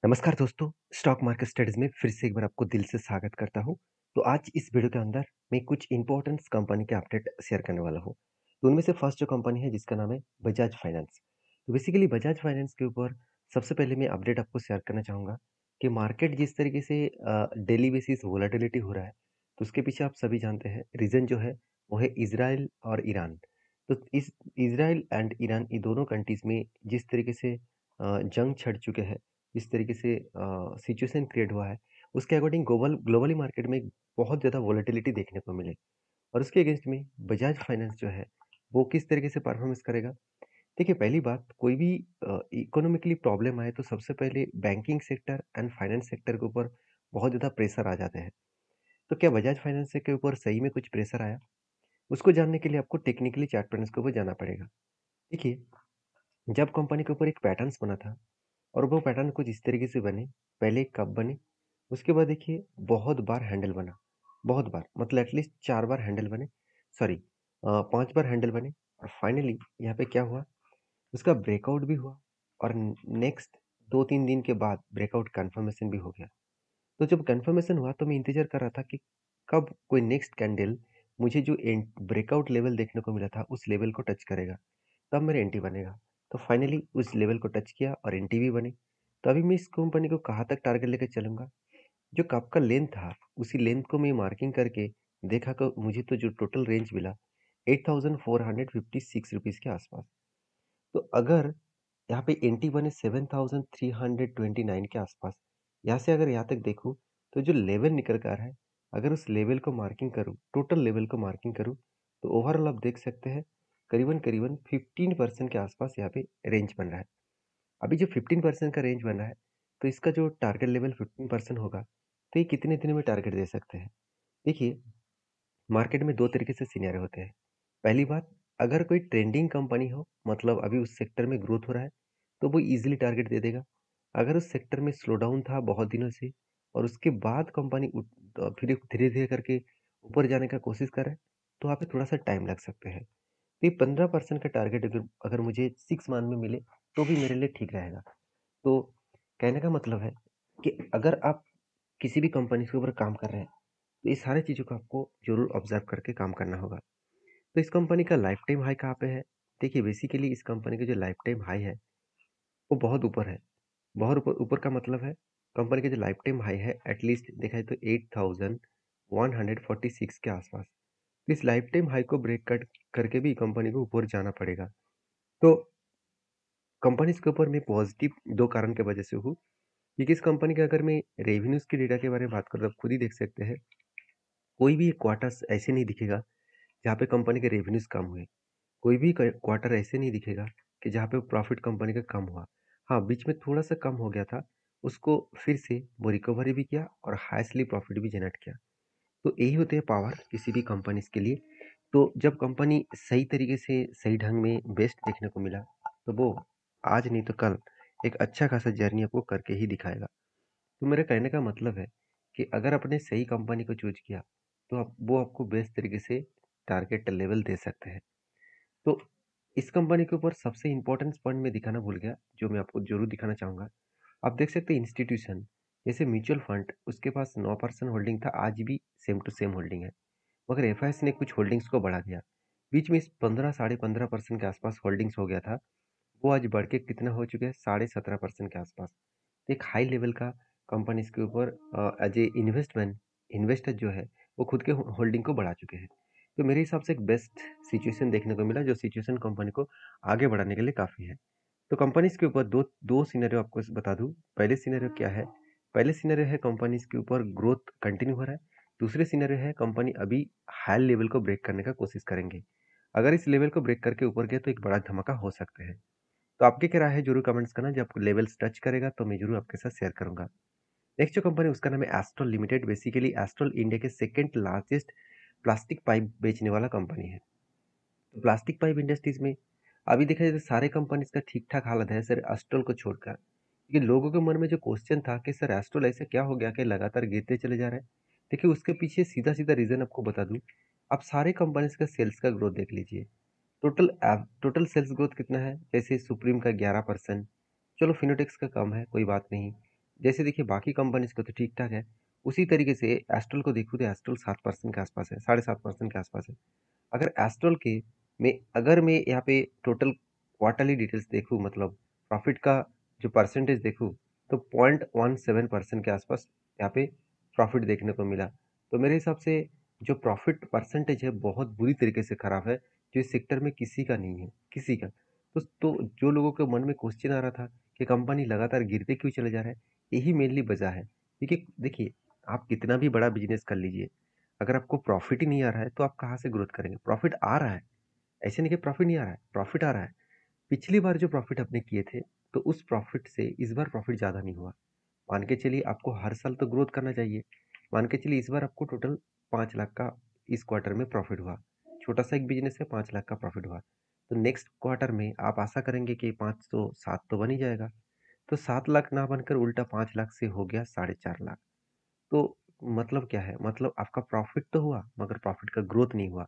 नमस्कार दोस्तों, stock market studies में फिर से एक बार आपको दिल से स्वागत करता हूं। तो आज इस वीडियो के अंदर मैं कुछ इंपॉर्टेंट कंपनी के अपडेट शेयर करने वाला हूं। तो उनमें से फर्स्ट जो कंपनी है जिसका नाम है बजाज फाइनेंस। तो बेसिकली बजाज फाइनेंस के ऊपर सबसे पहले मैं अपडेट आपको शेयर करना चाहूंगा कि मार्केट जिस तरीके से डेली बेसिस वोलेटिलिटी हो रहा है, तो उसके पीछे आप सभी जानते हैं रीजन जो है वो है इसराइल और ईरान। तो इस इसराइल एंड ईरान ये दोनों कंट्रीज में जिस तरीके से जंग छिड़ चुके हैं, इस तरीके से सिचुएशन क्रिएट हुआ है, उसके अकॉर्डिंग ग्लोबली मार्केट में बहुत ज़्यादा वोलेटिलिटी देखने को मिले और उसके अगेंस्ट में बजाज फाइनेंस जो है, वो किस तरीके से परफॉर्मेंस करेगा? देखिए, पहली बात कोई भी इकोनॉमिकली प्रॉब्लम आए तो सबसे पहले banking sector and finance sector के ऊपर बहुत ज़्यादा प्रेशर आ जाते हैं। तो क्या बजाज फाइनेंस के ऊपर सही में कुछ प्रेशर आया? उसको जानने के लिए आपको टेक्निकली चार्ट पैटर्न्स के ऊपर जाना पड़ेगा। देखिए, जब कंपनी के ऊपर एक पैटर्न्स बना था और वो पैटर्न कुछ इस तरीके से बने, पहले कब बने, उसके बाद देखिए बहुत बार हैंडल बना, बहुत बार मतलब एटलीस्ट 4 बार हैंडल बने, सॉरी 5 बार हैंडल बने और फाइनली यहाँ पे क्या हुआ, उसका ब्रेकआउट भी हुआ और नेक्स्ट 2-3 दिन के बाद ब्रेकआउट कन्फर्मेशन भी हो गया। तो जब कन्फर्मेशन हुआ तो मैं इंतज़ार कर रहा था कि कब कोई नेक्स्ट कैंडल मुझे जो एंट ब्रेकआउट लेवल देखने को मिला था, उस लेवल को टच करेगा, तब मेरा एंट्री बनेगा। तो फाइनली उस लेवल को टच किया और एंट्री भी बनी। तो अभी मैं इस कंपनी को कहाँ तक टारगेट लेके चलूँगा? जो कप का लेंथ था, उसी लेंथ को मैं मार्किंग करके देखा तो मुझे तो जो टोटल रेंज मिला 8456 रुपीज़ के आसपास। तो अगर यहाँ पे एंट्री बने 7329 के आसपास, यहाँ से अगर यहाँ तक देखूँ, तो जो लेवल निकल कर आ रहा है, अगर उस लेवल को मार्किंग करूँ, टोटल लेवल को मार्किंग करूँ, तो ओवरऑल आप देख सकते हैं, करीबन-करीबन 15% के आसपास यहाँ पे रेंज बन रहा है। अभी जो 15% का रेंज बन रहा है, तो इसका जो टारगेट लेवल 15% होगा, तो ये कितने दिनों में टारगेट दे सकते हैं? देखिए, मार्केट में 2 तरीके से सिनेरियो होते हैं। पहली बात, अगर कोई ट्रेंडिंग कंपनी हो, मतलब अभी उस सेक्टर में ग्रोथ हो रहा है, तो वो ईज़िली टारगेट दे देगा। अगर उस सेक्टर में स्लो डाउन था बहुत दिनों से और उसके बाद कंपनी फिर धीरे-धीरे करके ऊपर जाने का कोशिश कर रहा है, तो वहाँ पे थोड़ा-सा टाइम लग सकते हैं। तो ये 15% का टारगेट अगर अगर मुझे 6 मंथ में मिले, तो भी मेरे लिए ठीक रहेगा। तो कहने का मतलब है कि अगर आप किसी भी कंपनी के ऊपर काम कर रहे हैं, तो ये सारी चीज़ों को आपको ज़रूर ऑब्ज़र्व करके काम करना होगा। तो इस कंपनी का लाइफ टाइम हाई कहाँ पे है? देखिए बेसिकली इस कंपनी का जो लाइफ टाइम हाई है, वो बहुत ऊपर है। बहुत ऊपर ऊपर का मतलब है, कंपनी का जो लाइफ टाइम हाई है एटलीस्ट देखा जाए तो 8146 के आसपास। तो इस लाइफ टाइम हाई को ब्रेक कट करके भी कंपनी को ऊपर जाना पड़ेगा। तो कंपनीज़ के ऊपर मैं पॉज़िटिव 2 कारण की वजह से हूँ, क्योंकि इस कंपनी के अगर मैं रेवेन्यूज़ की डेटा के बारे में बात करूँ तो आप खुद ही देख सकते हैं, कोई भी क्वार्टर्स ऐसे नहीं दिखेगा जहाँ पे कंपनी के रेवेन्यूज़ कम हुए। कोई भी क्वार्टर ऐसे नहीं दिखेगा कि जहाँ पे प्रॉफिट कंपनी का कम हुआ। हाँ, बीच में थोड़ा-सा कम हो गया था, उसको फिर से वो रिकवरी भी किया और हाईएस्टली प्रॉफिट भी जनरेट किया। तो यही होते हैं पावर किसी भी कंपनीज़ के लिए। तो जब कंपनी सही तरीके से, सही ढंग में बेस्ट देखने को मिला, तो वो आज नहीं तो कल एक अच्छा खासा जर्नी आपको करके ही दिखाएगा। तो मेरे कहने का मतलब है कि अगर आपने सही कंपनी को चूज़ किया, तो आप वो आपको बेस्ट तरीके से टारगेट लेवल दे सकते हैं। तो इस कंपनी के ऊपर सबसे इम्पोर्टेंट पॉइंट मैं दिखाना भूल गया, जो मैं आपको ज़रूर दिखाना चाहूँगा। आप देख सकते हैं इंस्टीट्यूशन, जैसे म्यूचुअल फंड, उसके पास 9% होल्डिंग था, आज भी सेम टू सेम होल्डिंग है। मगर एफआईएस ने कुछ होल्डिंग्स को बढ़ा दिया। बीच में इस 15 साढ़े 15% के आसपास होल्डिंग्स हो गया था, वो आज बढ़ के कितना हो चुका है, साढ़े 17% के आसपास। तो एक हाई लेवल का कंपनीज़ के ऊपर एज़ ए इन्वेस्टर जो है, वो खुद के होल्डिंग को बढ़ा चुके हैं। तो मेरे हिसाब से एक बेस्ट सिचुएशन देखने को मिला, जो सिचुएशन कंपनी को आगे बढ़ाने के लिए काफ़ी है। तो कंपनीज़ के ऊपर दो सिनेरियो आपको बता दूँ। पहले सिनेरियो क्या है? पहले सिनेरियो है कंपनीज़ के ऊपर ग्रोथ कंटिन्यू हो रहा है। दूसरे सिनेरियो है कंपनी अभी हाई लेवल को ब्रेक करने का कोशिश करेंगे। अगर इस लेवल को ब्रेक करके ऊपर गए तो एक बड़ा धमाका हो सकते हैं। तो आपकी क्या राय है ज़रूर कमेंट्स करना, जब लेवल्स टच करेगा तो मैं ज़रूर आपके साथ शेयर करूँगा। नेक्स्ट जो कंपनी है उसका नाम है astral limited. Basically astral India के सेकंड लार्जेस्ट प्लास्टिक पाइप बेचने वाला कंपनी है। तो प्लास्टिक पाइप इंडस्ट्रीज में अभी देखा जाए तो सारे कंपनीज का ठीक-ठाक हालत है सर एस्ट्रल को छोड़कर। लेकिन लोगों के मन में जो क्वेश्चन था कि सर एस्ट्रल ऐसा क्या हो गया कि लगातार गिरते चले जा रहे हैं? देखिए उसके पीछे सीधा-सीधा रीज़न आपको बता दूँ। आप सारे कंपनीज का सेल्स का ग्रोथ देख लीजिए। टोटल सेल्स ग्रोथ कितना है? जैसे सुप्रीम का 11%, चलो फिनोटेक्स का कम है, कोई बात नहीं। जैसे देखिए बाकी कंपनीज़ का तो ठीक-ठाक है, उसी तरीके से एस्ट्रल को देखूँ तो एस्ट्रल 7% के आसपास है, 7.5% के आसपास है। अगर एस्ट्रल के में अगर मैं यहाँ पे टोटल क्वार्टरली डिटेल्स देखूँ मतलब प्रॉफिट का जो परसेंटेज देखूँ तो 0.17% के आसपास यहाँ पे प्रॉफिट देखने को मिला। तो मेरे हिसाब से जो प्रॉफिट परसेंटेज है बहुत बुरी तरीके से खराब है, जो इस सेक्टर में किसी का नहीं है, किसी का। तो जो लोगों के मन में क्वेश्चन आ रहा था कि कंपनी लगातार गिरते क्यों चले जा रहा है, यही मेनली वजह है। क्योंकि देखिए, आप कितना भी बड़ा बिज़नेस कर लीजिए, अगर आपको प्रॉफिट ही नहीं आ रहा है, तो आप कहाँ से ग्रोथ करेंगे? प्रॉफिट आ रहा है, ऐसे नहीं कि प्रॉफिट नहीं आ रहा है, प्रॉफिट आ रहा है। पिछली बार जो प्रॉफिट आपने किए थे, तो उस प्रॉफिट से इस बार प्रॉफिट ज़्यादा नहीं हुआ। मान के चलिए आपको हर साल तो ग्रोथ करना चाहिए। मान के चलिए इस बार आपको टोटल 5 लाख का इस क्वार्टर में प्रॉफिट हुआ। छोटा सा एक बिज़नेस है 5 लाख का प्रॉफिट हुआ। तो नेक्स्ट क्वार्टर में आप आशा करेंगे कि 5 तो 7 तो बन ही जाएगा। तो 7 लाख ना बनकर उल्टा 5 लाख से हो गया 4.5 लाख। तो मतलब क्या है? मतलब आपका प्रॉफिट तो हुआ, मगर प्रॉफिट का ग्रोथ नहीं हुआ।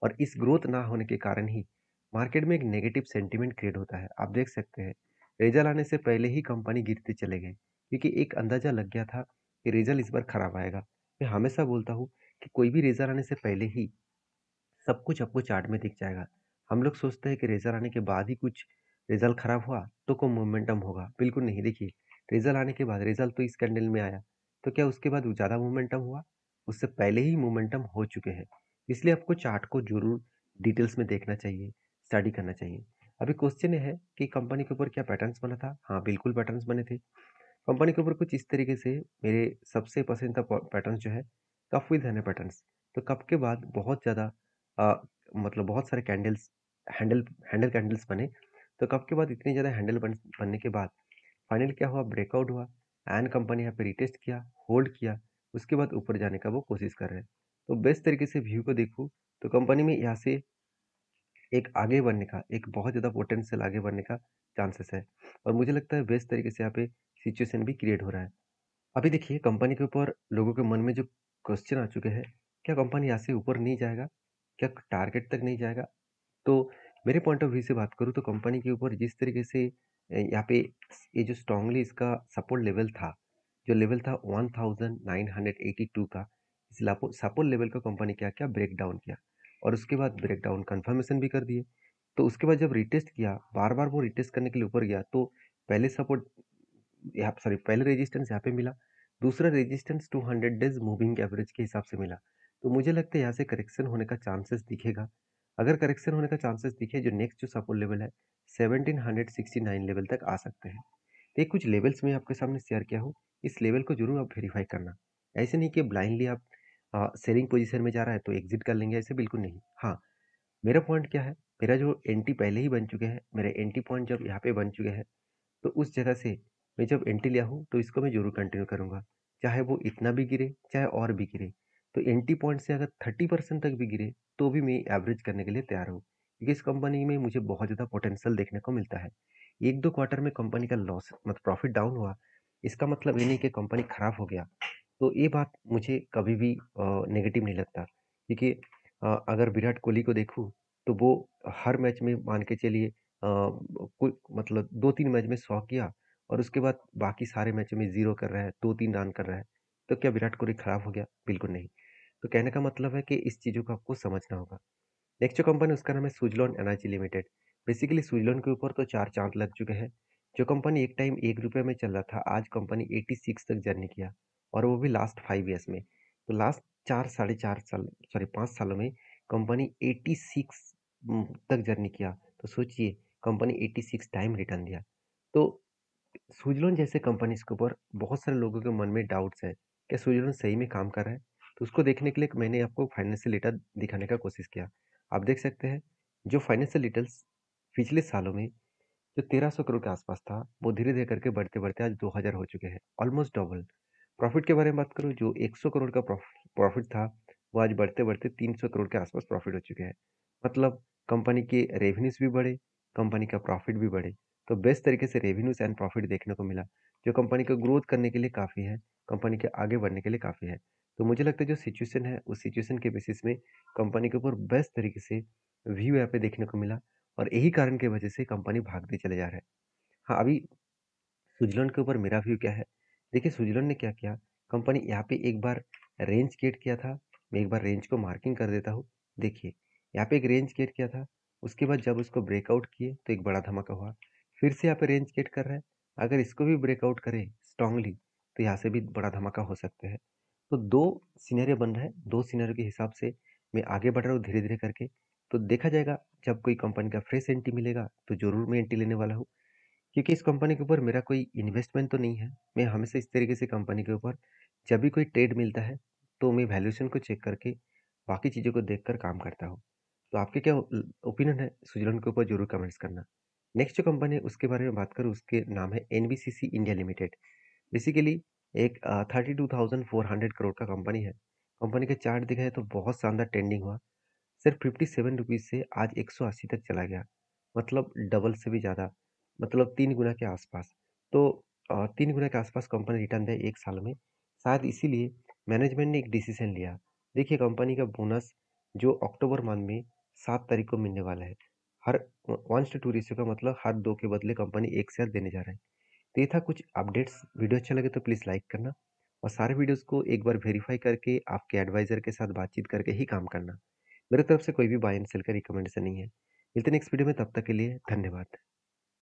और इस ग्रोथ ना होने के कारण ही मार्केट में एक नेगेटिव सेंटीमेंट क्रिएट होता है। आप देख सकते हैं, रिजल्ट आने से पहले ही कंपनी गिरते चले गए, क्योंकि एक अंदाजा लग गया था कि रिजल्ट इस बार खराब आएगा। मैं हमेशा बोलता हूँ कि कोई भी रिजल्ट आने से पहले ही सब कुछ आपको चार्ट में दिख जाएगा। हम लोग सोचते हैं कि रिजल्ट आने के बाद ही कुछ रिजल्ट खराब हुआ तो कोई मोमेंटम होगा, बिल्कुल नहीं। देखिए, रिजल्ट आने के बाद रिजल्ट तो इस कैंडल में आया, तो क्या उसके बाद ज़्यादा मोमेंटम हुआ? उससे पहले ही मोमेंटम हो चुके हैं। इसलिए आपको चार्ट को ज़रूर डिटेल्स में देखना चाहिए, स्टडी करना चाहिए। अभी क्वेश्चन ये है कि कंपनी के ऊपर क्या पैटर्न्स बना था? हाँ, बिल्कुल पैटर्न्स बने थे। कंपनी के ऊपर कुछ इस तरीके से मेरे सबसे पसंदीदा पैटर्न जो है कप विद हैंडल पैटर्न्स। तो कप के बाद बहुत ज़्यादा मतलब बहुत सारे कैंडल्स हैंडल हैंडल कैंडल्स बने। तो कप के बाद इतने ज़्यादा हैंडल बनने के बाद फाइनल क्या हुआ, ब्रेकआउट हुआ एंड कंपनी यहाँ पे रिटेस्ट किया, होल्ड किया, उसके बाद ऊपर जाने का वो कोशिश कर रहे हैं। तो बेस्ट तरीके से व्यू को देखूँ तो कंपनी में यहाँ से एक आगे बढ़ने का, एक बहुत ज़्यादा पोटेंशियल आगे बढ़ने का चांसेस है। और मुझे लगता है बेस्ट तरीके से यहाँ पे सिचुएशन भी क्रिएट हो रहा है। अभी देखिए कंपनी के ऊपर लोगों के मन में जो क्वेश्चन आ चुके हैं, क्या कंपनी यहाँ से ऊपर नहीं जाएगा? क्या टारगेट तक नहीं जाएगा? तो मेरे पॉइंट ऑफ व्यू से बात करूँ तो कंपनी के ऊपर जिस तरीके से यहाँ पे ये जो स्ट्रांगली इसका सपोर्ट लेवल था, जो लेवल था 1982 का, इस सपोर्ट लेवल को कंपनी क्या किया, ब्रेक डाउन किया और उसके बाद ब्रेक डाउन कन्फर्मेशन भी कर दिए। तो उसके बाद जब रिटेस्ट किया, बार-बार वो रिटेस्ट करने के लिए ऊपर गया, तो पहले सपोर्ट यहाँ सॉरी पहले रेजिस्टेंस यहाँ पे मिला, दूसरा रेजिस्टेंस 200 डेज मूविंग एवरेज के हिसाब से मिला। तो मुझे लगता है यहाँ से करेक्शन होने का चांसेस दिखेगा। अगर करेक्शन होने का चांसेस दिखे, जो नेक्स्ट जो सपोर्ट लेवल है 1769 लेवल तक आ सकते हैं। तो ये कुछ लेवल्स मैं आपके सामने शेयर किया हूँ, इस लेवल को जरूर आप वेरीफाई करना। ऐसे नहीं कि ब्लाइंडली आप सेलिंग पोजीशन में जा रहा है तो एग्जिट कर लेंगे, ऐसे बिल्कुल नहीं। हाँ, मेरा पॉइंट क्या है, मेरा जो एंटी पहले ही बन चुके हैं, मेरे एंटी पॉइंट जब यहाँ पे बन चुके हैं, तो उस जगह से मैं जब एंट्री लिया हूँ तो इसको मैं ज़रूर कंटिन्यू करूँगा। चाहे वो इतना भी गिरे, चाहे और भी गिरे। तो एंट्री पॉइंट से अगर 30% तक भी गिरे, तो भी मैं एवरेज करने के लिए तैयार हूँ। क्योंकि इस कंपनी में मुझे बहुत ज़्यादा पोटेंशियल देखने को मिलता है। 1-2 क्वार्टर में कंपनी का लॉस मतलब प्रॉफिट डाउन हुआ, इसका मतलब ये नहीं कि कंपनी खराब हो गया। तो ये बात मुझे कभी भी नेगेटिव नहीं लगता। क्योंकि अगर विराट कोहली को देखूँ, तो वो हर मैच में मान के चलिए कोई मतलब 2-3 मैच में 100 किया और उसके बाद बाकी सारे मैचों में 0 कर रहा है, 2-3 रन कर रहा है। तो क्या विराट कोहली खराब हो गया? बिल्कुल नहीं। तो कहने का मतलब है कि इस चीज़ों को आपको समझना होगा। नेक्स्ट जो कंपनी उसका नाम है Suzlon energy limited. Basically Suzlon के ऊपर तो 4 चाँद लग चुके हैं। जो कंपनी एक टाइम ₹1 में चल रहा था, आज कंपनी 86 तक जर्नी किया और वो भी लास्ट 5 ईयर्स में। तो लास्ट 4 साढ़े 4 साल सॉरी 5 सालों में कंपनी 86 तक जर्नी किया। तो सोचिए कंपनी 86 टाइम रिटर्न दिया। तो सुज़लोन जैसे कंपनीज़ के ऊपर बहुत सारे लोगों के मन में डाउट्स है, क्या सुज़लोन सही में काम कर रहा है? तो उसको देखने के लिए मैंने आपको फाइनेंशियल डेटा दिखाने का कोशिश किया। आप देख सकते हैं, जो फाइनेंशियल डिटेल्स पिछले सालों में जो 1300 करोड़ के आसपास था, वो धीरे-धीरे करके बढ़ते-बढ़ते आज 2000 हो चुके हैं, ऑलमोस्ट डबल। प्रॉफिट के बारे में बात करूँ, जो 100 करोड़ का प्रॉफिट था, वो आज बढ़ते-बढ़ते 300 करोड़ के आसपास प्रॉफिट हो चुके हैं। मतलब कंपनी के रेवेन्यूज़ भी बढ़े, कंपनी का प्रॉफिट भी बढ़े। तो बेस्ट तरीके से रेवेन्यूज़ एंड प्रॉफिट देखने को मिला, जो कंपनी को ग्रोथ करने के लिए काफ़ी है, कंपनी के आगे बढ़ने के लिए काफ़ी है। तो मुझे लगता है जो सिचुएशन है, उस सिचुएशन के बेसिस में कंपनी के ऊपर बेस्ट तरीके से व्यू यहाँ पे देखने को मिला और यही कारण की वजह से कंपनी भागते चले जा रहा है। हाँ, अभी सुज़लोन के ऊपर मेरा व्यू क्या है? देखिए स्विट्ज़रलैंड ने क्या किया, कंपनी यहाँ पे एक बार रेंज क्रिएट किया था, मैं एक बार रेंज को मार्किंग कर देता हूँ। देखिए, यहाँ पे एक रेंज क्रिएट किया था, उसके बाद जब उसको ब्रेकआउट किए तो एक बड़ा धमाका हुआ। फिर से यहाँ पे रेंज क्रिएट कर रहा है, अगर इसको भी ब्रेकआउट करे स्ट्रांगली तो यहाँ से भी बड़ा धमाका हो सकते हैं। तो 2 सिनेरियो बन रहा है, 2 सिनेरियो के हिसाब से मैं आगे बढ़ रहा हूँ धीरे-धीरे करके। तो देखा जाएगा जब कोई कंपनी का फ्रेश एंट्री मिलेगा तो ज़रूर मैं एंट्री लेने वाला हूँ। क्योंकि इस कंपनी के ऊपर मेरा कोई इन्वेस्टमेंट तो नहीं है। मैं हमेशा इस तरीके से कंपनी के ऊपर जब भी कोई ट्रेड मिलता है, तो मैं वैल्यूएशन को चेक करके बाकी चीज़ों को देखकर काम करता हूँ। तो आपके क्या ओपिनियन है स्विट्ज़रलैंड के ऊपर ज़रूर कमेंट्स करना। नेक्स्ट जो कंपनी है उसके बारे में बात करूँ, उसके नाम है एनबीसीसी इंडिया लिमिटेड। बेसिकली एक 32,400 करोड़ का कंपनी है। कंपनी का चार्ट देखा जाए तो बहुत शानदार ट्रेंडिंग हुआ। सिर्फ 57 रुपीज़ से आज 180 तक चला गया। मतलब डबल से भी ज़्यादा, मतलब 3 गुना के आसपास। तो 3 गुना के आसपास कंपनी रिटर्न दे 1 साल में। शायद इसीलिए मैनेजमेंट ने एक डिसीज़न लिया। देखिए कंपनी का बोनस जो अक्टूबर मंथ में 7 तारीख को मिलने वाला है। हर 1:2 रेशियो का मतलब हर 2 के बदले कंपनी 1 शेयर देने जा रहा है। तो ये था कुछ अपडेट्स। वीडियो अच्छा लगे तो प्लीज़ लाइक करना और सारे वीडियोज़ को एक बार वेरीफ़ाई करके आपके एडवाइज़र के साथ बातचीत करके ही काम करना। मेरे तरफ से कोई भी बाय एंड सेल का रिकमेंडेशन नहीं है। मिलते हैं नेक्स्ट वीडियो में, तब तक के लिए धन्यवाद।